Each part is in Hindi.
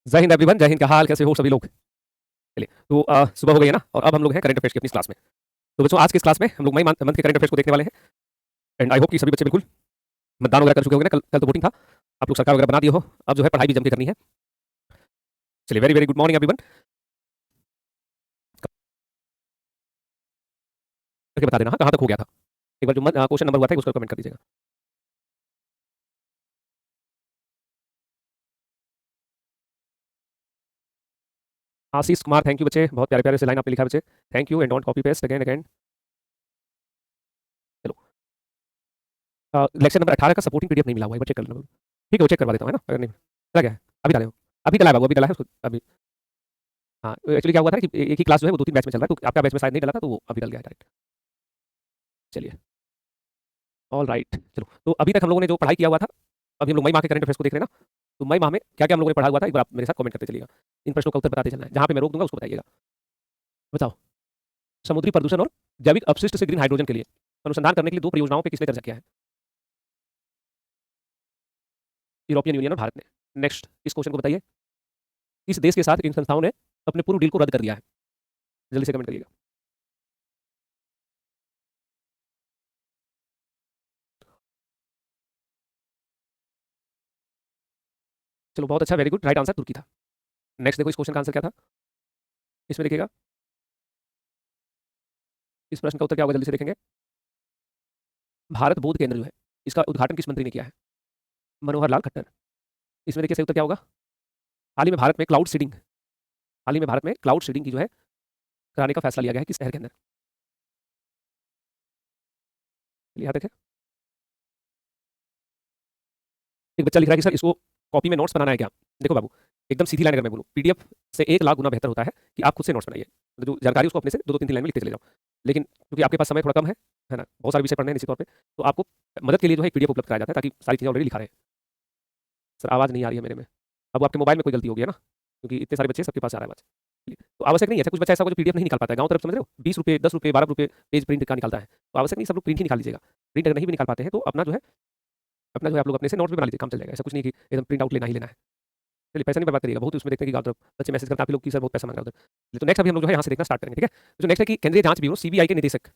जय हिंद एवरीवन, जय हिंद। क्या हाल, कैसे हो सभी लोग? चलिए, तो सुबह हो गई है ना, और अब हम लोग हैं करंट अफेयर्स की अपनी क्लास में। तो बच्चों, आज की इस क्लास में हम लोग मई मंथ के करंट अफेयर्स को देखने वाले हैं। एंड आई होप कि सभी बच्चे बिल्कुल मतदान वगैरह कर चुके होंगे ना। कल कल तो वोटिंग था, आप लोग सरकार वगैरह बना दिए हो। अब जो है पढ़ाई भी जम के करनी है। चलिए, very very good morning everyone. करके बता देना हाँ, कहाँ तक हो गया था। एक बार जो क्वेश्चन नंबर हुआ था उसको कमेंट कर दीजिएगा। आशीष कुमार, थैंक यू बच्चे, बहुत प्यारे प्यारे से लाइन आपने लिखा है बच्चे। Thank you and don't copy paste again again. चलो, लेक्चर नंबर 18 का सपोर्टिंग पीडीएफ नहीं मिला हुआ है, बच्चे कर लेना। ठीक है, वो चेक करवा देता हूँ, है ना। अगर नहीं चला गया है, अभी डाले हो, अभी डला है बाबू, अभी डला है उसको अभी। हाँ, एक्चुअली क्या हुआ था कि एक ही क्लास जो है वो 2-3 बैच में चल रहा है, तो आपका बैच में शायद नहीं डला था, तो वो अभी डल गया है डायरेक्ट। चलिए, ऑल राइट। चलो, तो अभी तक हम लोगों ने जो पढ़ाई किया हुआ था, अभी हम लोग मई माह के करंट अफेयर्स को देख रहे हैं ना। तो मई माह में क्या क्या हम लोगों ने पढ़ा हुआ था, एक बार आप मेरे साथ कमेंट करते चलिएगा। इन प्रश्नों का उत्तर बताते चलना है, जहां पे मैं रोक दूंगा उसको बताइएगा। बताओ, समुद्री प्रदूषण और जैविक अपशिष्ट से ग्रीन हाइड्रोजन के लिए अनुसंधान करने के लिए 2 परियोजनाओं पे किसने चर्चा किया है? यूरोपियन यूनियन और भारत ने। नेक्स्ट, इस क्वेश्चन को बताइए, इस देश के साथ इन संस्थाओं ने अपने पूर्व डील को रद्द कर दिया है? जल्दी से कमेंट करिएगा। चलो, बहुत अच्छा, वेरी गुड, राइट आंसर तुर्की था। नेक्स्ट देखो, इस क्वेश्चन का आंसर क्या था, इसमें देखिएगा। इस प्रश्न का उत्तर क्या होगा, जल्दी से देखेंगे। भारत बोध केंद्र जो है, इसका उद्घाटन किस मंत्री ने किया है? मनोहर लाल खट्टर। इसमें देखिए सही उत्तर क्या होगा। हाल ही में भारत में क्लाउड सीडिंग, हाल ही में भारत में क्लाउड सीडिंग की जो है कराने का फैसला लिया गया है, किस शहर के अंदर? यहाँ देखें, एक बच्चा लिख रहा है कि सर इसको कॉपी में नोट्स बनाना है क्या? देखो बाबू, एकदम सीधी लाइन अगर मैं बोलूँ, पीडीएफ से 1 लाख गुना बेहतर होता है कि आप खुद से नोट्स बनाइए। तो जो जानकारी उसको अपने से 2-2 3-3 लाइन में लिखते चले जाओ। लेकिन क्योंकि आपके पास समय थोड़ा कम है ना, बहुत सारे विषय पढ़ने हैं निश्चित तौर पे, तो आपको मदद के लिए जो है एक पीडीएफ उपलब्ध कराया जाता है, ताकि सारी चीज़ें ऑलरेडी लिखा रहे। सर आवाज़ नहीं आ रही है मेरे में। अब आपके मोबाइल में कोई गलती होगी है ना, क्योंकि इतने सारे बच्चे सबके पास आ रहा है आवाज़। तो आवश्यक नहीं है, कुछ बच्चा ऐसा होगा जो पीडीएफ नहीं निकाल पाता है, गाँव तरफ समझ रहे हो, 20 रुपये 10 रुपये 12 रुपये पेज प्रिंट का निकालता है। तो आवश्यक नहीं सब लोग प्रिंट ही निकाल लीजिएगा। प्रिंट अगर नहीं भी निकाल पाते हैं तो अपना जो है आप लोग अपने से नोट्स भी बना लीजिए, काम चल जाएगा। ऐसा कुछ नहीं कि एकदम प्रिंट आउट लेना ही लेना है। चलिए, पैसा नहीं बर्बाद करिएगा। बहुत उसमें देखते हैं कि गाँव तरफ बच्चे मैसेज करते हैं आप लोग कि सर बहुत पैसा मांग रहा है उधर। तो नेक्स्ट अभी हम लोग जो है यहाँ से देखना स्टार्ट करेंगे, ठीक है। जो नेक्स्ट है कि केंद्रीय जांच ब्यूरो सीबीआई के निदेशक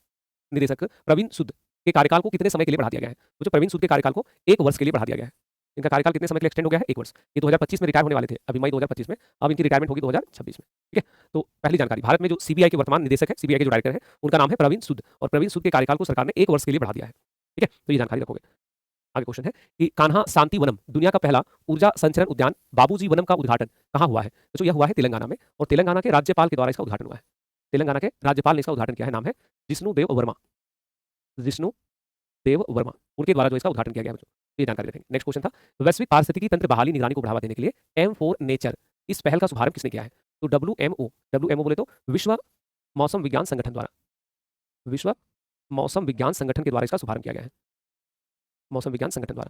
निदेशक प्रवीण सूद के कार्यकाल को कितने समय के लिए बढ़ा दिया गया है? तो जो प्रवीण सूद के कार्यकाल को 1 वर्ष के लिए बढ़ा दिया गया है। इनका कार्यकाल कितने समय के लिए एक्सटेंड हो गया है? 1 वर्ष। ये 2025 में रिटायर होने वाले थे, अभी मई 2025 में। अब इनकी रिटायरमेंट होगी 2026 में, ठीक है। तो पहली जानकारी, भारत में जो सीबीआई के वर्तमान निदेशक है, सीबीआई के जो डायरेक्टर है, उनका नाम है प्रवीण सूद, और प्रवीण सूद के कार्यकाल को सरकार ने 1 वर्ष के लिए बढ़ा दिया है, ठीक है। तो ये जानकारी रखोगे। आगे क्वेश्चन है कि कान्हा शांति वनम दुनिया का पहला ऊर्जा संचरण उद्यान बाबूजी वनम का उद्घाटन कहाँ हुआ है? तो यह हुआ है तेलंगाना में, और तेलंगाना के राज्यपाल के द्वारा इसका उद्घाटन हुआ है। तेलंगाना के राज्यपाल ने इसका उद्घाटन किया है, नाम है जिष्णु देव वर्मा। जिष्णु देव वर्मा, उनके द्वारा जो इसका उद्घाटन किया गया है बच्चों। ये जानकारी रखेंगे। नेक्स्ट क्वेश्चन था, वैश्विक पारिस्थितिकी तंत्र बहाली निगरानी को बढ़ावा देने के लिए M4 नेचर इस पहल का शुभारंभ किसने किया है? तो WMO बोले तो विश्व मौसम विज्ञान संगठन द्वारा, विश्व मौसम विज्ञान संगठन के द्वारा इसका शुभारंभ किया गया है, मौसम विज्ञान संगठन द्वारा,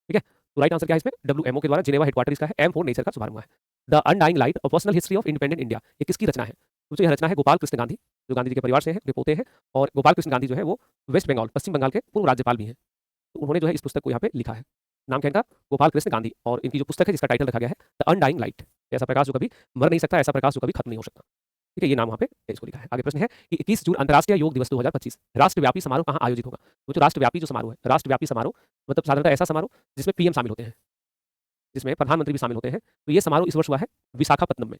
ठीक है। तो राइट आंसर क्या है इसमें? WMO के द्वारा, जिनेवा हेडक्वार्टर इसका है, M4 नेचर का शुभारंभ हुआ है। The undying light of personal history of independent India, ये किसकी रचना है? तो यह रचना है गोपाल कृष्ण गांधी, जो गांधी जी के परिवार से है, के पोते हैं। और गोपाल कृष्ण गांधी जो है वो वेस्ट बंगाल, पश्चिम बंगाल के पूर्व राज्यपाल भी हैं। तो उन्होंने जो है इस पुस्तक को यहाँ पे लिखा है। नाम क्या है इनका? गोपाल कृष्ण गांधी। और इनकी जो पुस्तक है जिसका टाइटल रखा गया है द अनडाइंग लाइट, ऐसा प्रकाश जो कभी मर नहीं सकता, ऐसा प्रकाश जो कभी खत्म नहीं हो सकता, ठीक है। ये नाम वहाँ पे इसको लिखा है। आगे प्रश्न है कि 21 जून अंतर्राष्ट्रीय योग दिवस 2025 राष्ट्रव्यापी समारोह कहाँ आयोजित होगा? वो जो राष्ट्रव्यापी जो समारोह है, राष्ट्रव्यापी समारोह मतलब साधारणतः ऐसा समारोह जिसमें पीएम शामिल होते हैं, जिसमें प्रधानमंत्री भी शामिल होते हैं। तो ये समारोह इस वर्ष हुआ है विशाखापत्तनम में।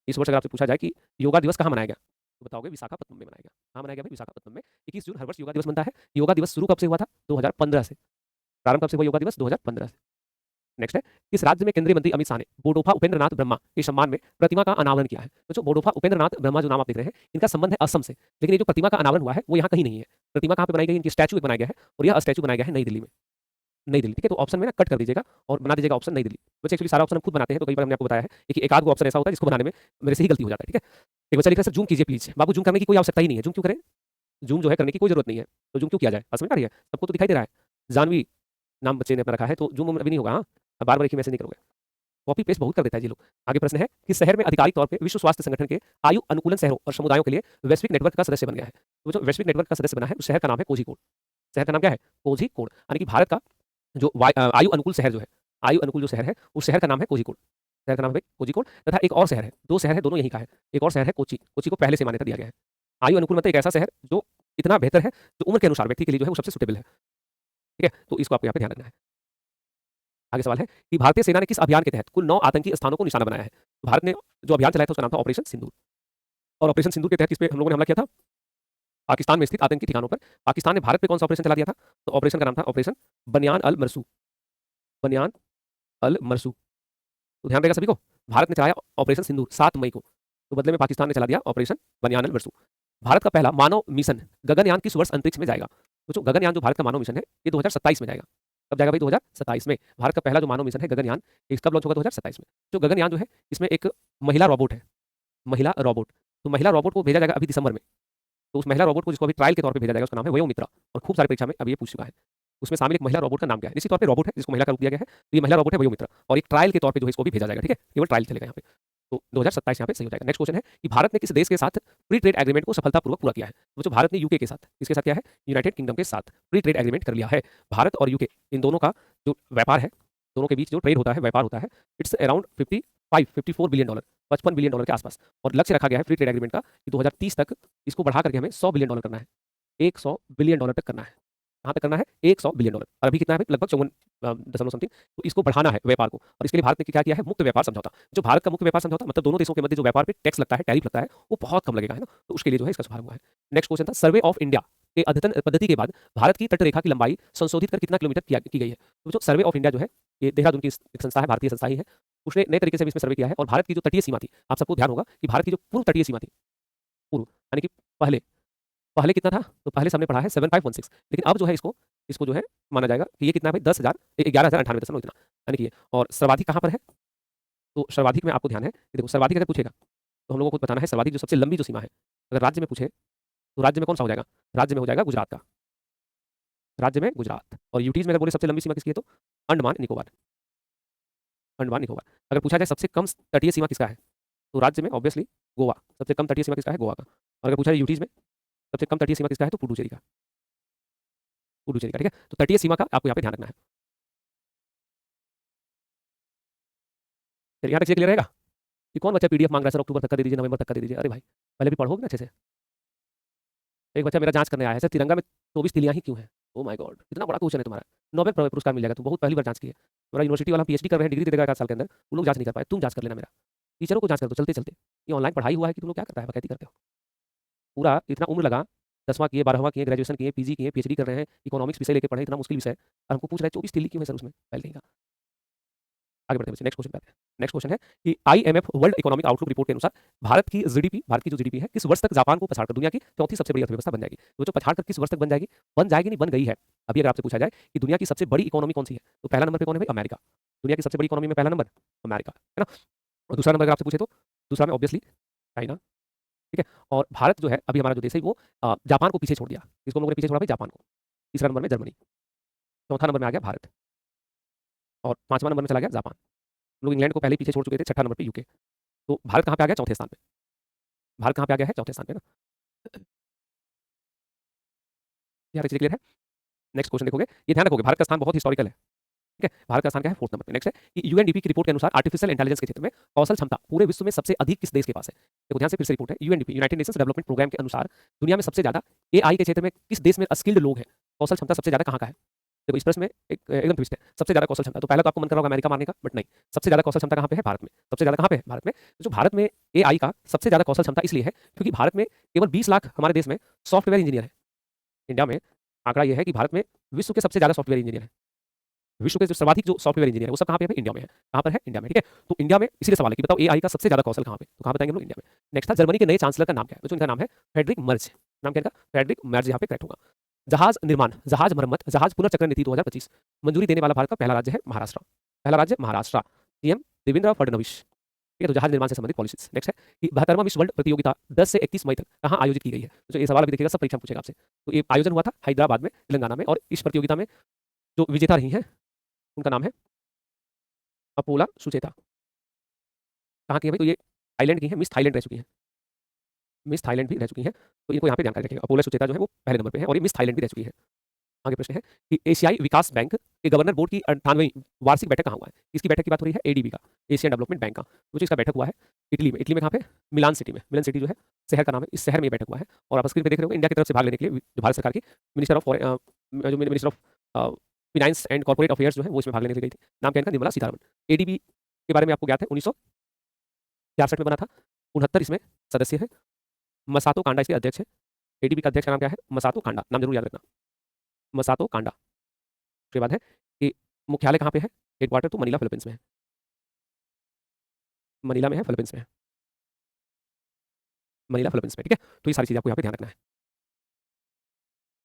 इस वर्ष अगर आपसे पूछा जाए कि योगा दिवस कहाँ मनाया गया, तो बताओगे विशाखापत्तनम में मनाया गया। कहाँ मनाया गया भाई? विशाखापत्तनम में। 21 जून हर वर्ष योगा दिवस बनता है। योगा दिवस शुरू कब से हुआ था? 2015 से। प्रारंभ कब से हुआ योगा दिवस? 2015 से। नेक्स्ट है, किस राज्य में केंद्रीय मंत्री अमित शाह ने बोडोफा उपेंद्र नाथ ब्रह्मा के सम्मान में प्रतिमा का अनावरण किया है? तो जो बोडोफा उपेंद्र नाथ ब्रह्मा जो नाम आप देख रहे हैं, इनका संबंध है असम से, लेकिन ये जो प्रतिमा का अनावरण हुआ है वो यहाँ कहीं नहीं है। प्रतिमा कहाँ पे बनाई गई? इनकी स्टैचू बनाया गया है, और यह स्टैचू बनाया गया है नई दिल्ली में। नई दिल्ली, ठीक है। तो ऑप्शन में ना कट कर दीजिएगा और बना दीजिएगा ऑप्शन नई दिल्ली। बच्चे एक्चुअली सारा ऑप्शन हम खुद बनाते हैं, तो कई बार हमने आपको बताया है कि एक आध ऑप्शन ऐसा होता है जिसको बनाने में मेरे से ही गलती हो जाता है, ठीक है। एक बच्चा लिख रहा है सर जूम कीजिए प्लीज। बाबू जूम करने की कोई आवश्यकता ही नहीं है, जूम क्यों करें? जूम जो है करने की कोई जरूरत नहीं है, तो जूम क्यों किया जाए? समझ में आ रही है? सबको तो दिखाई दे रहा है। जानवी नाम बच्चे ने अपना रखा है, तो जूम अभी नहीं होगा। हाँ, बार बार एक ही मैसेज नहीं करोगे, कॉपी पेस्ट बहुत कर देता है जी लोग। आगे प्रश्न है कि शहर में आधिकारिक तौर पे विश्व स्वास्थ्य संगठन के आयु अनुकूलन शहरों और समुदायों के लिए वैश्विक नेटवर्क का सदस्य बन गया है। तो जो वैश्विक नेटवर्क का सदस्य बना है उस शहर का नाम है कोझिकोड। शहर का नाम क्या है? कोझिकोड। यानी कि भारत का जो आयु अनुकूल शहर जो है, आयु अनुकूल जो शहर है उस शहर का नाम है कोझिकोड। शहर का नाम है भाई कोझिकोड तथा एक और शहर है, 2 शहर है, दोनों यहीं का है। एक और शहर है कोच्चि, कोच्चि को पहले से मान्यता दिया गया है। आयु अनुकूल मतलब एक ऐसा शहर जो इतना बेहतर है, जो उम्र के अनुसार व्यक्ति के लिए जो है वो सबसे सूटेबल है। ठीक है? तो इसको आपको यहाँ पे ध्यान रखना है। आगे सवाल है कि भारतीय सेना ने किस अभियान के तहत कुल 9 आतंकी स्थानों को निशाना बनाया है? तो भारत ने जो अभियान चलाया था उसका नाम था ऑपरेशन सिंदूर। और ऑपरेशन सिंदूर के तहत किस पे हम लोगों ने हमला किया था? पाकिस्तान में स्थित आतंकी ठिकानों पर। पाकिस्तान ने भारत पे कौन सा ऑपरेशन चला दिया था? तो ऑपरेशन का नाम था ऑपरेशन बनियान अल मरसू। बनियान अल मरसू। तो ध्यान रहेगा सभी को, भारत ने चलाया ऑपरेशन सिंदूर 7 मई को, तो बदले में पाकिस्तान ने चला दिया ऑपरेशन बनियान अल मरसू। भारत का पहला मानव मिशन गगनयान किस वर्ष अंतरिक्ष में जाएगा? तो जो गगनयान जो भारत का मानव मिशन है ये 2027 में जाएगा। कब जाएगा भाई? 2027 में। भारत का पहला जो मानव मिशन है गगनयान, ये कब लॉन्च होगा? 2027 में। जो गगनयान जो है इसमें एक महिला रोबोट है, महिला रोबोट। तो महिला रोबोट को भेजा जाएगा अभी दिसंबर में। तो उस महिला रोबोट को जिसको अभी ट्रायल के तौर पे भेजा जाएगा उसका नाम है वयोमित्रा, और खूब सारी परीक्षा में अभी ये पूछ चुका है। उसमें शामिल एक महिला रोबोट का नाम क्या है? निश्चित तौर पे रोबोट है जिसको महिला का रूप दिया गया है, तो ये महिला रोबोट है वयोमित्रा, और एक ट्रायल के तौर पे जो है इसको भी भेजा जाएगा। ठीक है, केवल ट्रायल चलेगा यहाँ पे। तो 2027 यहाँ पे सही हो जाएगा। नेक्स्ट क्वेश्चन है कि भारत ने किस देश के साथ फ्री ट्रेड एग्रीमेंट को सफलतापूर्वक पूरा किया है? तो जो भारत ने यूके के साथ, इसके साथ क्या है? यूनाइटेड किंगडम के साथ फ्री ट्रेड एग्रीमेंट कर लिया है। भारत और यूके इन दोनों का जो व्यापार है, दोनों के बीच जो ट्रेड होता है, व्यापार होता है, it's around 54 billion dollar, 55 billion dollar के आसपास। और लक्ष्य रखा गया है फ्री ट्रेड एग्रीमेंट का कि 2030 तक इसको बढ़ा करके हमें 100 बिलियन डॉलर करना है। 100 बिलियन डॉलर तक करना है। कहाँ तक करना है? 100 बिलियन डॉलर। और अभी कितना है? लगभग 54 दशमलव समथिंग। तो इसको बढ़ाना है व्यापार को, और इसके लिए भारत ने क्या किया है? मुक्त व्यापार समझौता। जो भारत का मुक्त व्यापार समझौता मतलब दोनों देशों के मध्य जो व्यापार पे टैक्स लगता है, टैरिफ लगता है, वो बहुत कम लगेगा, है ना? तो उसके लिए जो है इसका शुभारंभ हुआ है। नेक्स्ट क्वेश्चन था सर्वे ऑफ इंडिया के अद्यतन पद्धति के बाद भारत की तटरेखा की लंबाई संशोधित कर कितना किलोमीटर की गई है? तो जो सर्वे ऑफ इंडिया जो है ये देहरादून की एक संस्था है, भारतीय संस्था ही है। उसने नए तरीके से भी इसमें सर्वे किया है, और भारत की जो तटीय सीमा थी, आप सबको ध्यान होगा कि भारत की जो पूर्व तटीय सीमा थी, पूर्व यानी कि पहले पहले कितना था? तो पहले से हमने पढ़ा है 7516, लेकिन अब जो है इसको इसको जो है माना जाएगा कि ये कितना है भाई? 10,000 11,098 दशमलव इतना, यानी कि ये। और सर्वाधिक कहाँ पर है? तो सर्वाधिक में आपको ध्यान है कि देखो सर्वाधिक अगर पूछेगा तो हम लोगों को बताना है सर्वाधिक जो सबसे लंबी जो सीमा है, अगर राज्य में पूछे तो राज्य में कौन सा हो जाएगा? राज्य में हो जाएगा गुजरात का, राज्य में गुजरात। और यूटीज में अगर बोले सबसे लंबी सीमा किसकी है तो अंडमान निकोबार, अंडमान निकोबार। अगर पूछा जाए सबसे कम तटीय सीमा किसका है तो राज्य में ऑब्वियसली गोवा, सबसे कम तटीय सीमा किसका है? गोवा का। और अगर पूछा जाए यूटीज में सबसे कम तटीय सीमा किसका है तो पुडुचेरी का, पुडुचेरी का। ठीक है, तो तटीय सीमा का आपको यहाँ पे ध्यान रखना है। फिर यहाँ तक क्लियर रहेगा कि कौन बच्चा पीडीएफ मांग रहा है सर अक्टूबर तक का दे दीजिए, नवंबर तक का दे दीजिए? अरे भाई पहले भी पढ़ोगे ना अच्छे से। एक बच्चा मेरा जांच करने आया है, सर तिरंगा में 24 तिलियां ही क्यों है? ओ माय गॉड, इतना बड़ा क्वेश्चन है तुम्हारा, नोबेल पुरस्कार मिल जाएगा, तुम बहुत पहली बार जांच की है। हमारा यूनिवर्सिटी वाला पीएचडी कर रहे हैं, डिग्री दे देगा 1 साल के अंदर, वो लोग जांच नहीं कर पाए, तुम जांच कर लेना मेरा। टीचरों को जांच कर दो चलते चलते। ये ऑनलाइन पढ़ाई हुआ है कि तुम लोग क्या करता है, बकैती करते हो? पूरा इतना उम्र लगा, 10वां किए, 12वां किए, ग्रेजुएशन किए, पीजी किए, पीएचडी कर रहे हैं, इकोनॉमिक्स विषय लेके पढ़े, इतना मुश्किल विषय है, और हमको पूछ रहे हैं 24 तिल्ली क्यों है सर उसमें? पहले नहीं कहा। आगे बढ़ते हैं बच्चे, नेक्स्ट क्वेश्चन पे आते हैं। नेक्स्ट क्वेश्चन है कि IMF world economic outlook report के अनुसार भारत की जीडीपी, भारत की जो जीडीपी है किस वर्ष तक जापान को पछाड़कर दुनिया की चौथी सबसे बड़ी अर्थव्यवस्था बन जाएगी? तो जो पछाड़कर किस वर्ष तक बन जाएगी? बन जाएगी नहीं, बन गई है। अभी अगर आपसे पूछा जाए कि दुनिया की सबसे बड़ी इकोनॉमी कौन सी है, तो पहला नंबर पे कौन है भाई? अमेरिका। दुनिया की सबसे बड़ी इकोनॉमी में पहला नंबर अमेरिका, है ना? और दूसरा नंबर अगर आपसे पूछे तो दूसरा में ऑब्वियसली चाइना। ठीक है, और भारत जो है अभी हमारा जो देश है वो जापान को पीछे छोड़ दिया। किसको हम लोगों ने पीछे छोड़ा भाई? जापान को। तीसरा नंबर में जर्मनी, चौथा नंबर में आ गया भारत, और पांचवा नंबर में चला गया जापान। हम लोग इंग्लैंड को पहले ही पीछे छोड़ चुके थे, छठा नंबर पे यूके। तो भारत कहाँ पे आ गया? चौथे स्थान पे। भारत कहाँ पे आ गया है? चौथे स्थान पे ना। यहाँ तक क्लियर है? नेक्स्ट क्वेश्चन देखोगे, ये ध्यान रखोगे, भारत का स्थान बहुत हिस्टोरिकल है। ठीक है, भारत का स्थान क्या है? 4th नंबर पे। नेक्स्ट है कि यूएनडीपी की रिपोर्ट के अनुसार आर्टिफिशियल इंटेलिजेंस के क्षेत्र में कौशल क्षमता पूरे विश्व में सबसे अधिक किस देश के पास है? देखो ध्यान से, फिर से रिपोर्ट है UNDP, united nations development programme के अनुसार दुनिया में सबसे ज्यादा एआई के क्षेत्र में किस देश में स्किल्ड लोग हैं, कौशल क्षमता सबसे ज्यादा कहाँ का है? देखो इस प्रश्न में एकदम ट्विस्ट है, सबसे ज्यादा कौशल क्षमता, तो पहले तो आपको मन कर रहा होगा अमेरिका मारने का, बट नहीं, सबसे ज्यादा कौशल क्षमता कहाँ पे है? भारत में। सबसे ज्यादा कहाँ पे है? भारत में। जो भारत में एआई का सबसे ज्यादा कौशल क्षमता इसलिए है क्योंकि भारत में केवल 20 लाख हमारे देश में सॉफ्टवेयर इंजीनियर है। इंडिया में आंकड़ा यह है कि भारत में विश्व के सबसे ज्यादा सॉफ्टवेयर इंजीनियर है। विश्व के जो सर्वाधिक जो सॉफ्टवेयर इंजीनियर है वो सब कहाँ पे है? इंडिया में है। कहाँ पर है? इंडिया में। ठीक है, तो इंडिया में इसीलिए सवाल है कि बताओ एआई का सबसे ज्यादा कौशल कहाँ पे? तो कहाँ बताएंगे हम लोग? इंडिया में। नेक्स्ट था जर्मनी के नए चांसलर का नाम क्या है? तो इनका नाम है फ्रेडरिक मर्ज। नाम क्या इनका? फ्रेडरिक मर्ज, यहाँ पे करेक्ट होगा। जहाज निर्माण, जहाज मरम्मत, जहाज पुनर्चक्रण नीति 2025 मंजूरी देने वाला भारत का पहला राज्य है महाराष्ट्र। पहला राज्य महाराष्ट्र, सीएम देवेंद्र फडणवीस। ठीक है, तो जहाज निर्माण से संबंधित पॉलिसीज। नेक्स्ट है कि 72वां विश्व वर्ल्ड प्रतियोगिता 10 से 31 मई तक कहाँ आयोजित की गई है? तो ये सवाल अभी देखिएगा, सब परीक्षा में पूछेगा आपसे। तो ये आयोजन हुआ था हैदराबाद में, तेलंगाना में, और इस प्रतियोगिता में जो विजेता रही हैं उनका नाम है अपोला सुचेता। कहाँ की है भाई? तो ये थाईलैंड की है, मिस थाईलैंड रह चुकी हैं, मिस थाईलैंड भी रह चुकी हैं। तो इनको यहाँ पे जानकारी रखिएगा, अपोला सुचेता जो है वो पहले नंबर पे है, और ये मिस थाईलैंड भी रह चुकी है। आगे प्रश्न है कि एशियाई विकास बैंक के गवर्नर बोर्ड की 98वीं वार्षिक बैठक कहाँ हुआ है? इसकी बैठक की बात हो रही है एडीबी का, एशियन डेवलपमिंट बैंक का। तो जो इसका बैठक हुआ है इटली में। इटली में कहाँ पे? मिलान सिटी में। मिलान सिटी जो है शहर का नाम है, इस शहर में ये बैठक हुआ है। और आप स्क्रीन पे देख रहे हो इंडिया की तरफ से भाग लेने के लिए जो भारत सरकार की मिनिस्टर ऑफ जो minister of finance and corporate affairs जो है वो इसमें भाग लेने के लिए गई थी। नाम क्या है इनका? निर्मला सीतारमण। एडीबी के बारे में आपको ज्ञात है 1966 में बना था। 69 इसमें सदस्य है। मसातो कांडा इसके अध्यक्ष है। एडीबी का अध्यक्ष का नाम क्या है? मसातो कांडा। नाम जरूर याद रखना, मसातो कांडा। उसके बाद है कि मुख्यालय कहाँ पे है? हेडक्वार्टर तो मनीला फिलीपींस में है। मनीला में है, फिलीपींस में है। मनीला फिलीपींस में, ठीक है। तो ये सारी चीज़ें आपको यहाँ पे ध्यान रखना है।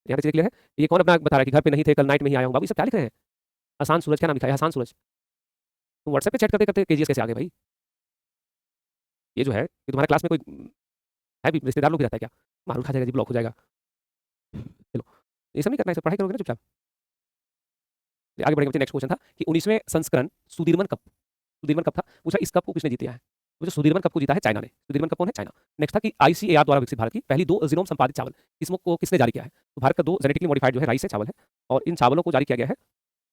यहाँ तक चीज़ें क्लियर है? ये कौन अपना बता रहा है कि घर पे नहीं थे, कल नाइट में ही आया हूँ? बाबू ये सब क्या लिख रहे हैं? आसान सूरज, क्या नाम लिखा है? आसान सूरज। तुम व्हाट्सएप पे चैट करते करते केजीएस कैसे आ गए भाई? ये जो है ये तुम्हारे क्लास में कोई है भी रिश्तेदार लोग भी रहता है क्या? मार खा जाएगा जी, ब्लॉक हो जाएगा। चलो ये सब नहीं करना है, सब पढ़ाई करोगे ना चुपचाप। आगे बढ़ेंगे। नेक्स्ट क्वेश्चन था कि 19वें संस्करण सुदीर्मन कप, सुदीर्मन कप था, पूछा इस कप को किसने जीता है? तो जो सुदीर्मन कप को जीता है चाइना ने। सुदीर्मन कप कौन है? चाइना। नेक्स्ट था कि आईसीएआर द्वारा विकसित भारत की पहली 2 जीनोम संपादित चावल किस्मों को किसने जारी किया है? तो भारत का 2 जेनेटिकली मॉडिफाइड जो है राइस है, चावल है, और इन चावलों को जारी किया गया है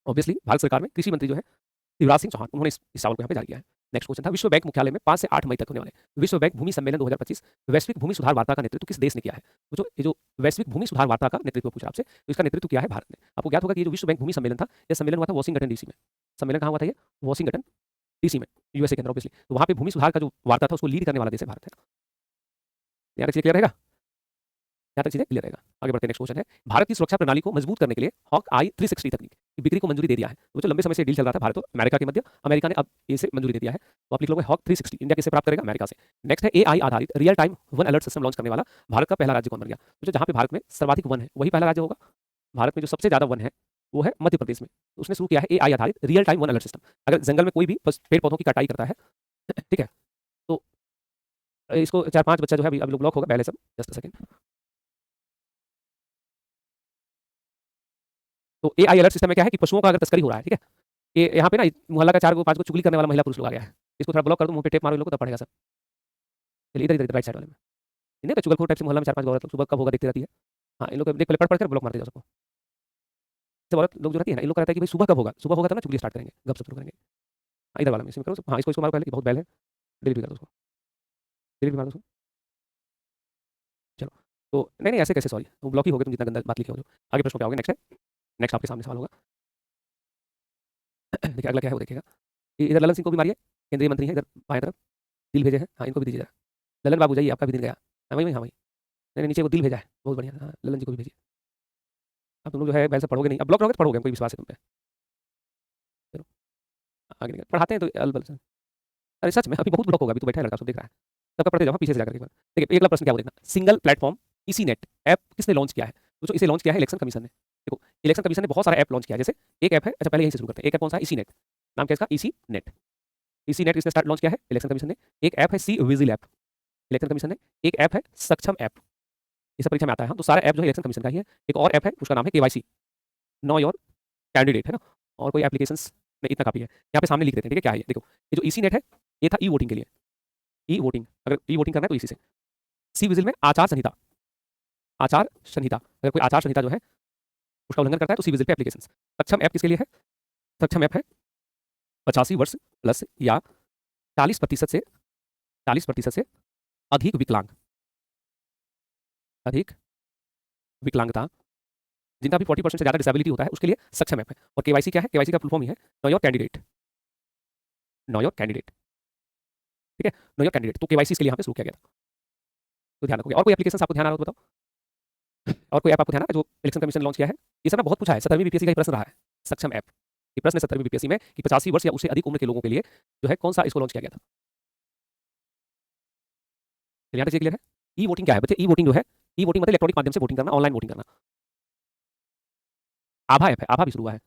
ऑब्वियसली भारत सरकार में कृषि मंत्री जो है शिवराज सिंह चौहान, उन्होंने इस चावल को यहाँ पे जारी किया है। नेक्स्ट क्वेश्चन था विश्व बैंक मुख्यालय में 5 से 8 मई तक होने वाले विश्व बैंक भूमि सम्मेलन 2025 वैश्विक भूमि सुधार वार्ता का नेतृत्व किस देश ने किया है? तो जो ये जो वैश्विक भूमि सुधार वार्ता का नेतृत्व पूछा आपसे, तो इसका नेतृत्व किया है भारत ने। आपको ज्ञात होगा कि ये जो विश्व बैंक भूमि सम्मेलन था, यह सम्मेलन हुआ था वॉशिंगटन डीसी में। सम्मेलन कहाँ हुआ था? ये वॉशिंगटन डीसी में, यूएसए के अंदर ऑब्वियसली। तो वहाँ पे भूमि सुधार का जो वार्ता था उसको लीड करने वाला देश है भारत है। यहाँ तक क्लियर रहेगा? यहाँ तक चीजें क्लियर रहेगा। आगे बढ़ते हैं। नेक्स्ट क्वेश्चन है भारत की सुरक्षा प्रणाली को मजबूत करने के लिए हॉक आई 360 तकनीक की बिक्री को मंजूरी दे दिया है। वो जो लंबे समय से डील चल रहा था भारत और अमेरिका के मध्य, अमेरिका ने अब इसे मंजूरी दे दिया है। तो आप लिख लोगे हॉक 360 इंडिया किसे प्राप्त करेगा? अमेरिका से। नेक्स्ट है एआई आधारित real time one alert system launch करने वाला भारत का पहला राज्य कौन बन गया? तो जहाँ पे भारत में सर्वाधिक वन है वही पहला राज्य होगा। भारत में जो सबसे ज्यादा वन है वो है मध्य प्रदेश में। तो उसने शुरू किया है एआई आधारित real time one alert system. अगर जंगल में कोई भी पेड़ पौधों की कटाई करता है ठीक है, तो इसको 4-5 बच्चा जो है अभी लोग ब्लॉक होगा पहले सब, जस्ट सेकंड। तो एआई अलर्ट सिस्टम में क्या है कि पशुओं का अगर तस्करी हो रहा है, ठीक है, ये यहाँ पे ना मोहल्ला का 4 को 5 को चुगली करने वाला महिला पुरुष लोग आ गया है, इसको थोड़ा ब्लॉक कर दो, मुंह पे टेप मारो इन लोगों को, तब पड़ेगा सब। चलिए इधर इधर राइट साइड वाले में नहीं तो चुगलखोर टाइप से मोहल्ला में 4-5 औरत लोग सुबह कब होगा देखती रहती है। हाँ इन लोग को देख पहले पढ़ कर ब्लॉक मारते जाओ सबको। सब औरत लोग जो रहती है ना, इन लोग का रहता है कि भाई सुबह होगा तब ना चुगली स्टार्ट करेंगे, गपशप शुरू करेंगे। हाँ इधर वाला में इसमें करो। हाँ इसको मारो पहले कि बहुत बैल है, डिलीट भी कर दो उसको, डिलीट भी मार दो उसको। चलो तो नहीं नहीं ऐसे कैसे, सॉरी वो ब्लॉक ही हो गए तुम जितना गंदा बात लिखे हो जो। आगे प्रश्न पे आओगे। नेक्स्ट है, नेक्स्ट आपके सामने सवाल होगा। देखिए अगला क्या है वो देखिएगा। इधर ललन सिंह को भी मारिए, केंद्रीय मंत्री है, इधर बाएं तरफ दिल भेजे हैं, हाँ इनको भी दीजिए। ललन बाबू जाइए, आपका भी दिन गया। हाँ वही वही, हाँ वही, नहीं नीचे वो दिल भेजा है, बहुत बढ़िया। हाँ ललन जी को भी भेजिए। अब तुम लोग जो है बैल से पढ़ोगे नहीं, अब ब्लॉक रहोगे तो पढ़ोगे, कोई विश्वास है तुम पे। चलो आगे निकल पढ़ाते हैं तो अलबल से। अरे सच में अभी बहुत ब्लॉक होगा, अभी तो बैठा है लड़का सब देख रहा है, सबका पढ़ते जाओ पीछे से जाकर एक बार। देखिए अगला प्रश्न क्या हो देखना, सिंगल प्लेटफॉर्म इसी नेट ऐप किसने लॉन्च किया है? तो जो इसे लॉन्च किया है इलेक्शन कमीशन ने। देखो इलेक्शन कमीशन ने बहुत सारा ऐप लॉन्च किया है, जैसे एक ऐप है, अच्छा पहले यहीं से शुरू करते हैं। एक ऐप कौन सा है? इसी नेट, नाम क्या है इसका? इसी नेट। इसी नेट किसने स्टार्ट लॉन्च किया है? इलेक्शन कमीशन ने। एक ऐप है C vigil app, election commission ने। एक ऐप है सक्षम ऐप, ये सब परीक्षा में आता है। हाँ तो सारा ऐप जो है इलेक्शन कमीशन का ही है। एक और ऐप है उसका नाम है केवाईसी, नो योर कैंडिडेट, है ना। और कोई एप्लीकेशंस नहीं, इतना काफी है। यहाँ पे सामने लिख देते हैं, ठीक है क्या है ये। देखो ये जो इसी नेट है ये था ई वोटिंग के लिए, ई वोटिंग, अगर ई वोटिंग करना है तो इसी से। सी विजिल में आचार संहिता, आचार संहिता, अगर कोई आचार संहिता जो है उसका उल्लंघन करता है तो सी विजिल पे एप्लीकेशन। सक्षम ऐप किसके लिए है? सक्षम ऐप है 85 वर्ष प्लस या 40% से 40% से अधिक विकलांग, अधिक विकलांगता, जिनका भी 40% से ज़्यादा डिसेबिलिटी होता है उसके लिए सक्षम ऐप है। और केवाईसी क्या है? केवाईसी का फुल फॉर्म ही है know your candidate, know your candidate, ठीक है, नो योर कैंडिडेट। तो केवाईसी इसके लिए यहाँ पे शुरू किया गया था, तो ध्यान रखोगे। और कोई एप्लीकेशन आपको ध्यान आ रहा हो तो बताओ, और कोई ऐप आपको ध्यान आ रहा है जो इलेक्शन कमीशन लॉन्च किया है? ये सब ना बहुत पूछा है, 17वीं बीपीएससी का ही प्रश्न रहा है, सक्षम ऐप। ये प्रश्न 17वीं बीपीएससी में कि 85 वर्ष या उससे अधिक उम्र के लोगों के लिए जो है कौन सा इसको लॉन्च किया गया था? यहाँ तक क्लियर है? ई वोटिंग क्या है बच्चे? ई वोटिंग जो है, ई वोटिंग मतलब इलेक्ट्रॉनिक माध्यम से वोटिंग करना, ऑनलाइन वोटिंग करना। आभा ऐप है, आभा भी शुरू हुआ है।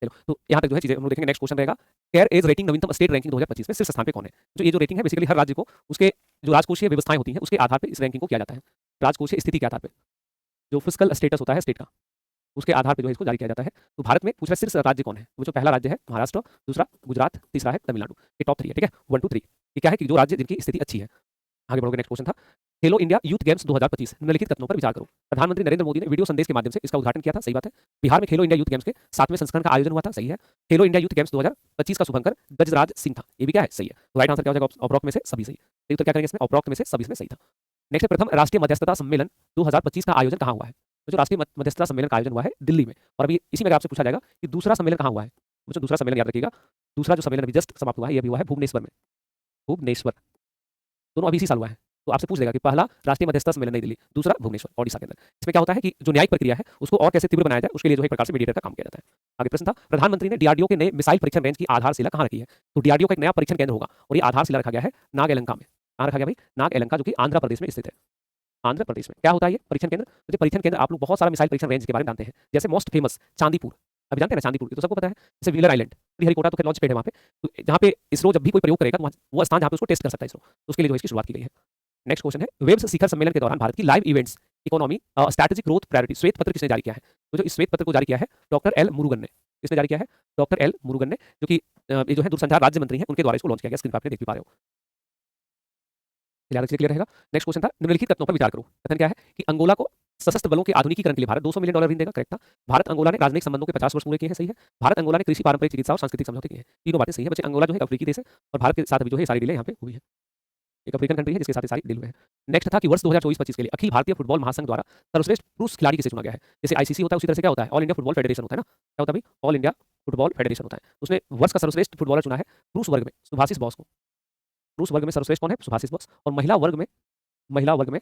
चलो तो यहाँ तक जो है चीजें हम लोग देखेंगे। नेक्स्ट क्वेश्चन रहेगा, केयर एज रेटिंग नवीनतम स्टेट रैंकिंग 2025 में शीर्ष स्थान पे कौन है? जो ये जो रेटिंग है बेसिकली हर राज्य को उसके जो राजकोषीय व्यवस्थाएं होती हैं उसके आधार पर इस रैंकिंग को किया जाता है, राजकोषीय स्थिति के आधार पर, जो फिस्कल स्टेटस होता है स्टेट का, उसके आधार पर जो है इसको जारी किया जाता है। तो भारत में पूछ रहा है शीर्ष राज्य कौन है? वो जो पहला राज्य है महाराष्ट्र, दूसरा गुजरात, तीसरा है तमिलनाडु। ये टॉप 3 है, ठीक है, 1 2 3। ये क्या है कि जो राज्य जिनकी स्थिति अच्छी है। आगे बढ़ोगे। नेक्स्ट क्वेश्चन था खेलो इंडिया यूथ गेम्स 2025 निम्नलिखित कथनों पर विचार करो। प्रधानमंत्री नरेंद्र मोदी ने वीडियो संदेश के माध्यम से इसका उद्घाटन किया था, सही बात है। बिहार में खेलो इंडिया यूथ गेम्स के 7वें संस्करण का आयोजन हुआ था, सही है। खेलो इंडिया यूथ गेम्स 2025 का शुभंकर गजराज सिंह था, ये भी क्या है, सही है। तो राइट आंसर क्या हो जाएगा, उपरोक्त में से सभी सही। सही उत्तर क्या करेंगे इसमें, उपरोक्त में से सभी में सही था। नेक्स्ट, प्रथम राष्ट्रीय मध्यस्थता सम्मेलन 2025 का आयोजन कहाँ हुआ है। तो जो राष्ट्रीय मध्यस्थता सम्मेलन का आयोजन हुआ है दिल्ली में, और अभी इसी में आपसे पूछा जाएगा कि दूसरा सम्मेलन कहाँ हुआ है। तो दूसरा सम्मेलन याद रखिएगा, दूसरा जो सम्मेलन अभी जस्ट समाप्त हुआ है, ये भी हुआ है भुवनेश्वर में। भुवनेश्वर, दोनों अभी इसी साल हुआ है। तो आपसे पूछ लेगा कि पहला राष्ट्रीय मध्यस्थता सम्मेलन नई दिल्ली, दूसरा भुवनेश्वर ओडिशा के अंदर। इसमें क्या होता है कि जो न्यायिक प्रक्रिया है उसको और कैसे तीव्र बनाया जाए, उसके लिए जो है एक प्रकार से मीडिएटर का काम किया जाता है। आगे प्रश्न था, प्रधानमंत्री ने डीआरडीओ के नए मिसाइल परीक्षण रेंज की आधारशिला कहाँ रखी है। तो डीआरडीओ का एक नया परीक्षण केंद्र होगा और ये आधारशिला रखा गया है नाग एलंका में। कहाँ रखा गया भाई, नाग एलंका, जो कि आंध्र प्रदेश में स्थित है। आंध्र प्रदेश में क्या होता है ये परीक्षण केंद्र। तो परीक्षण केंद्र आप लोग बहुत सारा मिसाइल परीक्षण रेंज के बारे में जानते हैं, जैसे मोस्ट फेमस चांदीपुर, अभी जानते हैं ना चांदीपुर की, तो सबको पता है। जैसे व्हीलर आइलैंड, श्रीहरिकोटा तो लॉन्च पैड है वहाँ पे, तो जहाँ पे इसरो जब भी कोई प्रयोग करेगा तो वो स्थान जहाँ पे उसको टेस्ट कर सकता है इसरो, तो उसके लिए जो इसकी शुरुआत की गई है। नेक्स्ट क्वेश्चन है, वेब्स शिखर सम्मेलन के दौरान भारत की live events economy strategic growth priority श्वेत पत्र किसने जारी किया है। तो जो इस श्वेत पत्र को जारी किया है डॉक्टर एल मुरुगन ने। किसने जारी किया है, डॉक्टर एल मुरुगन ने, जो कि ये जो है दूरसंचार राज्य मंत्री हैं, उनके द्वारा इसको लॉन्च किया गया। स्क्रीन पर आप देख भी पा रहे हो, क्लियर रहेगा। नेक्स्ट क्वेश्चन था, निम्नलिखित कथनों पर विचार करो। कथन क्या है कि अंगोला को सशस्त्र बलों के आधुनिकीकरण के लिए भारत $200 मिलियन ऋण देगा, करेक्ट था। भारत अंगोला ने राजनयिक संबंधों के 50 वर्ष पूरे किए हैं, सही है। भारत अंगोला ने कृषि, पारंपरिक चिकित्सा और सांस्कृतिक समझौते किए हैं, तीनों बातें सही है बच्चे। अंगोला जो है अफ्रीकी देश है और भारत के साथ अभी जो है सारी डीलें यहाँ पे हुई है, एक अफ्रीकन कंट्री है जिसके साथ सारी डील हुए हैं। नेक्स्ट था कि वर्ष 2024-25 के लिए अखिल भारतीय फुटबॉल महासंघ द्वारा सर्वश्रेष्ठ पुरुष खिलाड़ी किसे चुना गया है। जैसे आईसीसी होता है उसी तरह से क्या होता है, ऑल इंडिया फुटबॉल फेडरेशन होता है ना, क्या होता है भाई, ऑल इंडिया फुटबॉल फेडरेशन होता है। उसने वर्ष का सर्वश्रेष्ठ फुटबॉलर चुना है पुरुष वर्ग में सुभाषिस बोस को। पुरुष वर्ग में सर्वश्रेष्ठ कौन है, सुभाषिस बोस। और महिला वर्ग में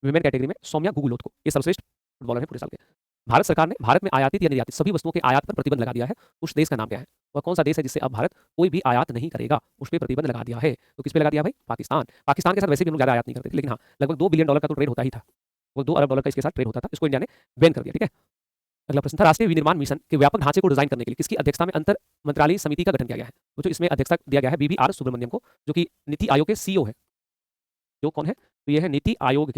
विमेन कैटेगरी में सौम्या गुगुलोत को, ये सर्वश्रेष्ठ फुटबॉलर है पूरे साल के। भारत सरकार ने भारत में आयातित या निर्यातित सभी वस्तुओं के आयात पर प्रतिबंध लगा दिया है। उस देश का नाम क्या है, वह कौन सा देश है जिससे अब भारत कोई भी आयात नहीं करेगा, उस पर प्रतिबंध लगा दिया है। तो किस पे लगा दिया भाई, पाकिस्तान। पाकिस्तान के साथ वैसे भी हम लोग ज़्यादा आयात नहीं करते थे, लेकिन हाँ लगभग $2 बिलियन का तो ट्रेड होता ही था, वो $2 अरब का इसके साथ ट्रेड होता था, इसको इंडिया ने बैन कर दिया, ठीक है। अगला प्रश्न था, राष्ट्रीय विनिर्माण मिशन के व्यापक ढांचे को डिजाइन करने के लिए किसकी अध्यक्षता में अंतर मंत्रालय समिति का गठन किया गया है। तो जो इसमें अध्यक्षता दिया गया है BBR सुब्रमण्यम को, जो कि नीति आयोग के सीईओ है। जो कौन है, तो ये है नीति आयोग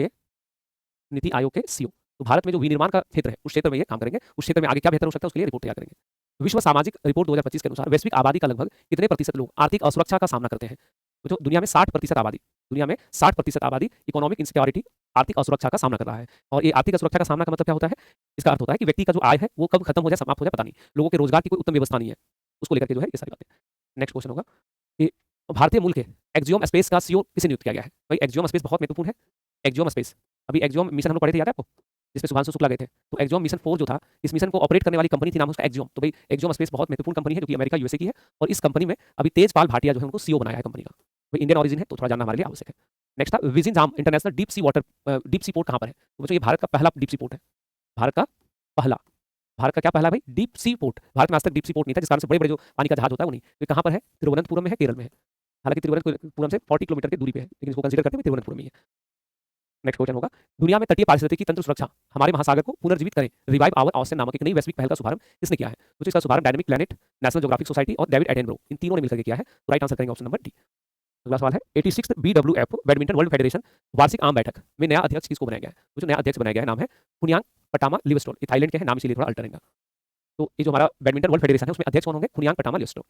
के सीईओ। तो भारत में जो विनिर्माण का क्षेत्र है उस क्षेत्र में ये काम करेंगे, उस क्षेत्र में आगे क्या बेहतर हो सकता है उसके लिए रिपोर्ट तैयार करेंगे। विश्व सामाजिक रिपोर्ट 2025 के अनुसार वैश्विक आबादी का लगभग कितने प्रतिशत लोग आर्थिक असुरक्षा का सामना करते हैं। तो जो दुनिया में 60% आबादी इकोनॉमिक इनसिक्योरिटी, आर्थिक असुरक्षा का सामना कर रहा है। और ये आर्थिक असुरक्षा का सामना का मतलब क्या होता है, इसका अर्थ होता है कि व्यक्ति का जो आय है वो कब खत्म हो जाए, समाप्त हो जाए, पता नहीं, लोगों के रोजगार की कोई उत्तम व्यवस्था नहीं है, उसको लेकर के जो है ये सारी बातें। नेक्स्ट क्वेश्चन होगा कि भारतीय मूल के एक्जियोम स्पेस का सीईओ किसे नियुक्त किया गया है। भाई एक्जियोम स्पेस बहुत महत्वपूर्ण है। एक्जियोम स्पेस, अभी एक्जियोम मिशन हम लोग पढ़े थे, याद है आपको, जिसमें शुभांशु शुक्ला गए थे। तो एक्जियोम मिशन 4 जो था, इस मिशन को ऑपरेट करने वाली कंपनी थी, नाम उसका एक्जियोम। तो भाई एक्जियोम स्पेस बहुत महत्वपूर्ण कंपनी है जो कि अमेरिका यूएसए की है, और इस कंपनी में अभी तेजपाल भाटिया जो है उनको सीईओ बनाया है कंपनी का। भाई इंडियन ऑरिजिन है तो थोड़ा जानना हमारे लिए आवश्यक है। नेक्स्ट था, विजिन जाम इंटरनेशनल डीप सी पोर्ट कहाँ पर है। तो बच्चों ये भारत का पहला डीप सी पोर्ट है, भारत का क्या पहला भाई, डीप सी पोर्ट। भारत में आज तक डीप सी पोर्ट नहीं था, जिस कारण से बड़े बड़े जो पानी का जहाज होता है वो नहीं। तो कहाँ पर है, तिरुवनंतपुरम में है, केरल में है। हालांकि तिरुवनंतपुरम से 40 किलोमीटर की दूरी पे है, लेकिन इसको कंसीडर करते हैं तिरुवनंतपुरम में ही है। नेक्स्ट क्वेश्चन होगा, दुनिया में तटीय पारिस्थितिकी तंत्र सुरक्षा हमारे महासागर को पुनर्जीवित करें, रिवाइव आवर ओशन नामक एक नई वैश्विक पहल का शुभारंभ किसने किया है। तो इसका शुभारंभ dynamic planet, national geographic society और डेविड एटनबरो, इन तीनों ने मिलकर किया है। तो राइट आंसर करेंगे ऑप्शन नंबर डी। अगला सवाल है, 86th BWF badminton world federation वार्षिक आम बैठक में नया अध्यक्ष किसको बनाया गया है। तो जो नया अध्यक्ष बनाया गया है नाम है खुनियांग पटामा लिवस्टोल। ये थाईलैंड के है, नाम इसीलिए थोड़ा अल्टर रहेगा। तो ये जो हमारा बैडमिंटन वर्ल्ड फेडरेशन है उसमें अध्यक्ष कौन होंगे, खुनियांग पटामा लिवस्टोल।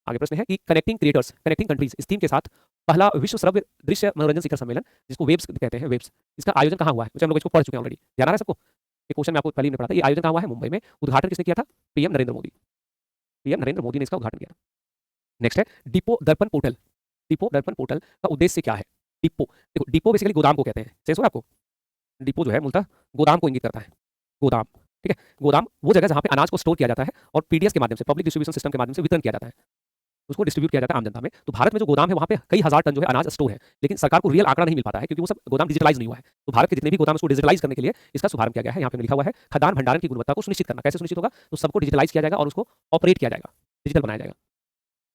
आगे प्रश्न है कि कनेक्टिंग क्रिएटर्स कनेक्टिंग कंट्रीज इस थीम के साथ पहला विश्व श्रव्य दृश्य मनोरंजन शिखर सम्मेलन, जिसको वेब्स कहते हैं, वेब्स, इसका आयोजन कहाँ हुआ है। हम लोग इसको पढ़ चुके हैं ऑलरेडी, जाना है सबको। ये क्वेश्चन में आपको पहले ही पढ़ा था। ये आयोजन कहाँ हुआ है, मुंबई में। उद्घाटन किसने किया था, पीएम नरेंद्र मोदी ने इसका उद्घाटन किया था। नेक्स्ट है डिपो दर्पण पोर्टल का उद्देश्य क्या है। डिपो, देखो डिपो बेसिकली गोदाम को कहते हैं, सेंस हो आपको। डिपो जो है मूलतः गोदाम को इंगित करता है, गोदाम, ठीक है। गोदाम वो जगह जहाँ पे अनाज को स्टोर किया जाता है और पीडीएस के माध्यम से, पब्लिक डिस्ट्रीब्यूशन सिस्टम के माध्यम से वितरण किया जाता है, उसको डिस्ट्रीब्यूट किया जाता है आम जनता में। तो भारत में जो गोदाम है वहाँ पे कई हजार टन जो है अनाज स्टोर है, लेकिन सरकार को रियल आंकड़ा नहीं मिल पाता है क्योंकि वो सब गोदाम डिजिटलाइज नहीं हुआ है। तो भारत के जितने भी गोदाम उसको डिजिटलाइज करने के लिए इसका शुभारंभ किया गया है। यहाँ पे लिखा हुआ है खाद्यान्न भंडारण की गुणवत्ता को सुनिश्चित करना। कैसे सुनिश्चित होगा, तो सबको डिजिटलाइज किया जाएगा और उसको ऑपरेट किया जाएगा, डिजिटल बनाया जाएगा,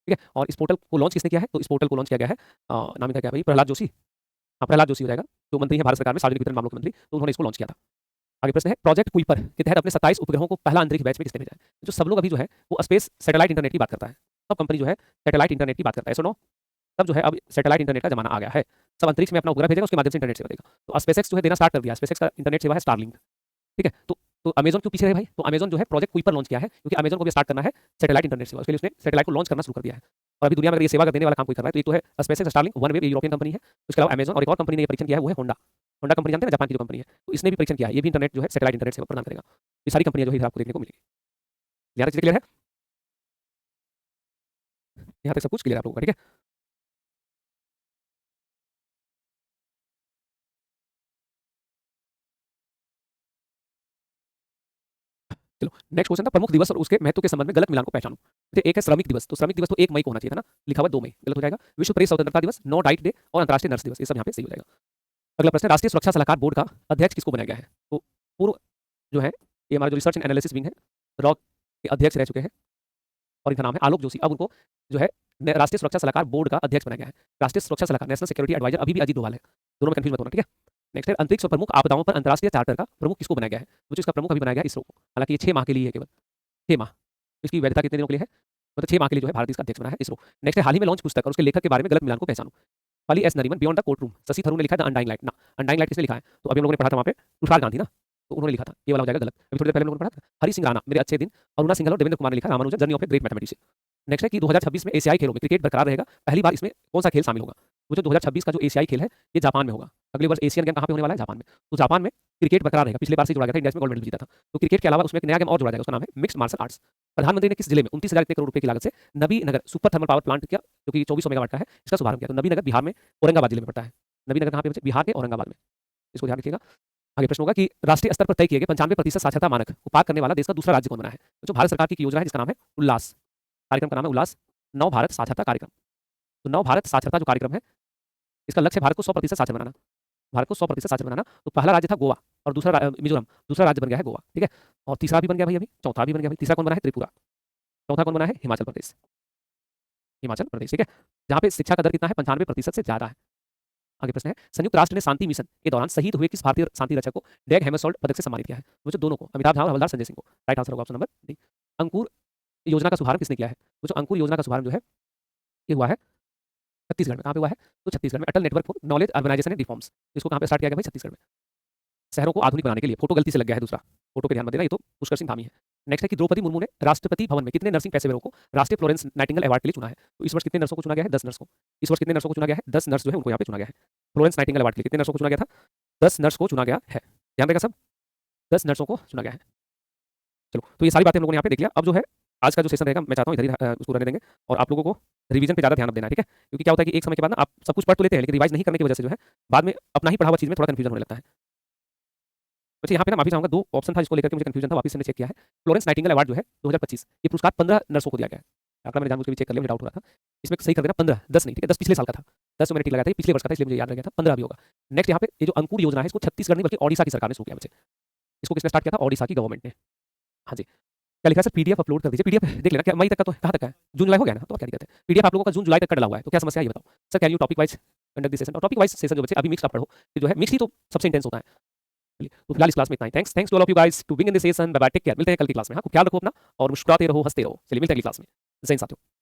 ठीक है। और इस पोर्टल को लॉन्च किसने किया है, तो इस पोर्टल को लॉन्च किया गया है, नाम क्या है भाई, प्रहलाद जोशी। हाँ प्रहलाद जोशी हो जाएगा, जो मंत्री है भारत सरकार में सार्वजनिक वितरण मामलों के मंत्री, तो उन्होंने इसको लॉन्च किया था। आगे प्रश्न है, प्रोजेक्ट कुइपर के तहत अपने 27 उपग्रहों को पहला अंतरिक्ष बैच में किसने भेजा है। जो सब लोग अभी जो है वो स्पेस सैटेलाइट इंटरनेट की बात करता है, सब कंपनी जो है सैटेलाइट इंटरनेट की बात करता है, सुनो तब जो है अब सैटेलाइट इंटरनेट का जमाना आ गया है। सब अंतरिक्ष में अपना उपग्रह भेजेगा, उसके माध्यम से इंटरनेट सेवा देगा। तो स्पेसएक्स जो है देना स्टार्ट कर दिया, स्पेसएक्स का इंटरनेट सेवा है स्टारलिंक, ठीक है। तो अमेजन क्यों पीछे है भाई, तो अमेजन जो है प्रोजेक्ट कुइपर लॉन्च किया है क्योंकि अमेजन को भी स्टार्ट करना है सैटेलाइट इंटरनेट सेवा, उसके लिए उसने सैटेलाइट को लॉन्च करना शुरू कर दिया है। और अभी दुनिया में अगर ये सेवा देने वाला काम कोई कर रहा है तो एक तो है स्पेसएक्स, स्टारलिंक, वनवेव यूरोपियन कंपनी है, उसके अलावा अमेजन, और एक और कंपनी ने ये परीक्षण किया है वो है होंडा। होंडा कंपनी जानते हैं ना, जापान की जो कंपनी है, तो इसने भी परीक्षण किया है, ये भी इंटरनेट जो है सैटेलाइट इंटरनेट सेवा प्रदान करेगा। ये सारी कंपनियां जो है इधर आपको देखने को मिलेगी। यहाँ तक चीज़ें क्लियर है? यहाँ तक सब कुछ क्लियर है आप लोगों का, ठीक है? चलो नेक्स्ट क्वेश्चन था प्रमुख दिवस और उसके महत्व के संबंध में गलत मिलान को पहचानो। जैसे एक है श्रमिक दिवस, तो श्रमिक दिवस तो 1 मई को होना चाहिए था ना, लिखा हुआ 2 मई, गलत हो जाएगा। विश्व प्रेस स्वतंत्रता दिवस, नो डाइट डे और अंतर्राष्ट्रीय नर्स दिवस, ये सब यहाँ पे सही हो जाएगा। अगला प्रश्न है राष्ट्रीय सुरक्षा सलाहकार बोर्ड का अध्यक्ष किसको बनाया गया है? तो पूर्व जो है ये हमारा जो रिसर्च एंड एनालिसिस विंग है, रॉ के अध्यक्ष रह चुके हैं और इनका नाम है आलोक जोशी। अब उनको जो है राष्ट्रीय सुरक्षा सलाहकार बोर्ड का अध्यक्ष बनाया गया है। राष्ट्रीय सुरक्षा सलाहकार नेशनल सिक्योरिटी एडवाइजर अभी भी अजीत डोभाल है, दोनों में कंफ्यूज मत होना, ठीक है? नेक्स्ट है अंतरिक्ष और प्रमुख आपदाओं पर अंतर्राष्ट्रीय चार्टर का प्रमुख किसको बनाया गया है? तो इसका प्रमुख अभी बनाया गया है इसरो को, हालांकि ये 6 माह के लिए है, केवल 6 माह। इसकी वैधता कितने दिनों के लिए है? मतलब 6 माह के लिए जो है भारत इसका अध्यक्ष बना है इसरो। नेक्स्ट है हाल ही में लॉन्च पुस्तक और उसके लेखक के बारे में गलत मिलान को पहचानो। वाली S Nariman beyond the court room, Shashi Tharoor ने लिखा है द अनडाइंग लाइट ना, अनडाइंग लाइट किसने लिखा है? तो अभी हम लोगों ने पढ़ा था वहाँ पे तुषार गांधी ना, तो उन्होंने लिखा था, ये वाला हो जाएगा गलत। अभी थोड़ी देर पहले हम लोगों ने पढ़ा था हरी सिंह राणा, मेरे अच्छे दिन, अरुणा सिंघल और देवेंद्र कुमार ने लिखा Ramanujan journey of a great mathematician. Next है कि 2026 में एशियाई खेलों में क्रिकेट बरकरार रहेगा, पहली बार इसमें कौन सा खेल शामिल होगा? वो जो 2026 का जो एशियाई खेल है ये जापान में होगा, अगले वर्ष एशियन गेम कहाँ पे होने वाला है? जापान में। तो जापान में क्रिकेट बरकरार रहेगा, पिछले बार से जोड़ा गया था, इंडिया में गोल्ड मेडल जीता था, तो क्रिकेट के अलावा उसमें एक नया गेम और जोड़ा जाएगा, उसका नाम है मिक्स्ड मार्शल आर्ट्स। प्रधानमंत्री ने किस जिले में 29,000 करोड़ रुपए की लागत से नबी नगर सुपर थर्मल पावर प्लांट किया, जो कि 2400 मेगावाट का है, इसका शुभारंभ किया? तो नबी नगर बिहार में औरंगाबाद जिले में पड़ता है। नबी नगर कहाँ पे बचे? बिहार के औरंगाबाद में, इसको ध्यान रखिएगा। आगे प्रश्न होगा कि राष्ट्रीय स्तर पर तय किए गए 95% साक्षरता मानक को पार करने वाला देश का दूसरा राज्य कौन बना है? तो जो भारत सरकार की योजना है जिसका नाम है उल्लास, कार्यक्रम का नाम है उल्लास, नव भारत साक्षरता कार्यक्रम। तो नव भारत साक्षरता जो कार्यक्रम है इसका लक्ष्य है भारत को 100% साक्षर बनाना, भारत को 100% साक्षर बनाना। तो पहला राज्य था गोवा और दूसरा मिजोरम, दूसरा राज्य बन गया है गोवा, ठीक है? और तीसरा भी बन गया भाई, अभी चौथा भी बन गया भाई। तीसरा कौन बना है? त्रिपुरा। चौथा कौन बना है? हिमाचल प्रदेश, हिमाचल प्रदेश, ठीक है? जहाँ पे शिक्षा का दर कितना है? 95% से ज्यादा है। आगे प्रश्न है संयुक्त राष्ट्र ने शांति मिशन के दौरान शहीद हुए किस भारतीय शांति रक्षक को डैग हैमरसॉल्ट पदक से सम्मानित किया है? वो जो दोनों को, अमिताभ झा और हवलदार संजय सिंह को। राइट आंसर होगा ऑप्शन नंबर डी। अंकुर योजना का शुभारंभ किसने किया है? वो जो अंकुर योजना का शुभारंभ जो है ये हुआ है छत्तीसगढ़ में। कहाँ पे हुआ है? तो छत्तीसगढ़ में Atal network for knowledge urbanisation and reforms. इसको कहाँ पे स्टार्ट किया गया भाई? छत्तीसगढ़ में। शहरों को आधुनिक बनाने के लिए। फोटो गलती से लग गया है दूसरा, फोटो पे ध्यान मत देना, ये तो पुष्कर सिंह धामी है। नेक्स्ट है कि द्रौपदी मुर्मू ने राष्ट्रपति भवन में कितने नर्सिंग पेशेवरों को राष्ट्रीय फ्लोरेंस नाइटिंगेल अवार्ड के लिए चुना है? तो इस वर्ष कितने नर्सों को चुना गया है? 10 नर्स को। इस वर्ष कितने नर्सों को चुना गया है? 10 नर्स जो है उनको यहाँ पे चुना गया है फ्लोरेंस नाइटिंगेल अवार्ड के लिए। कितने नर्सों को चुना गया था? 10 नर्स को चुना गया है, ध्यान देगा सब, 10 नर्सों को चुना गया है। चलो तो ये सारी बातें हम लोगों ने यहाँ पे देख लिया। अब जो है आज का जो सेशन रहेगा मैं चाहता हूँ इधर ही उसको रहने देंगे और आप लोगों को रिवीजन पे ज़्यादा ध्यान देना है, ठीक है? क्योंकि क्या होता है कि एक समय के बाद ना आप सब कुछ पढ़ तो लेते हैं लेकिन रिवाइज नहीं करने की वजह से जो है बाद में अपना ही पढ़ा हुआ चीज़ में थोड़ा कन्फ्यूजन होने लगता है। वैसे यहाँ पे ना माफी चाहूंगा, 2 ऑप्शन था जिसको लेकर के मुझे कंफ्यूजन था, वापस से मैंने चेक किया है। फ्लोरेंस नाइटिंगेल अवार्ड जो है 2025 ये पुरस्कार 15 नर्सों को दिया गया है। आंकड़ा मैंने जानबूझ के भी चेक कर लिया, मुझे डाउट हो रहा था, इसमें सही कर देना 15, 10 नहीं, ठीक है? 10 पिछले साल का था, 10 तो मैंने ठीक लगाया था, ये पिछले वर्ष का था इसलिए मुझे याद रह गया था, 15 भी होगा। नेक्स्ट यहाँ पे ये जो अंकुर योजना है इसको छत्तीसगढ़ नहीं बल्कि ओडिशा की सरकार ने शुरू किया बच्चे। इसको किसने स्टार्ट किया था? ओडिशा की गवर्नमेंट ने। हाँ जी, क्या लिखा है सर? पीडीएफ अपलोड कर दीजिए। पीडीएफ देख लेना, क्या मई तक का तो कहाँ तक है? जून जुलाई हो गया ना, तो क्या दिक्कत है? पीडीएफ आप लोगों का जून जुलाई तक का डला हुआ है, तो क्या समस्या है ये बताओ? Sir can you topic wise conduct this session? और टॉपिक वाइज सेशन जो बच्चे अभी मिक्स आप पढ़ो, फिर जो है मिक्स ही तो सबसे इंटेंस होता है। चलिए तो फिलहाल इस क्लास में इतना ही। Thanks to all of you guys to being in this session. Bye bye, take care, मिलते हैं कल की क्लास में। हाँ, ख्याल रखो अपना और मुस्कुराते रहो, हंसते रहो। चलिए मिलते हैं अगली क्लास में। जय हिंद साथियों।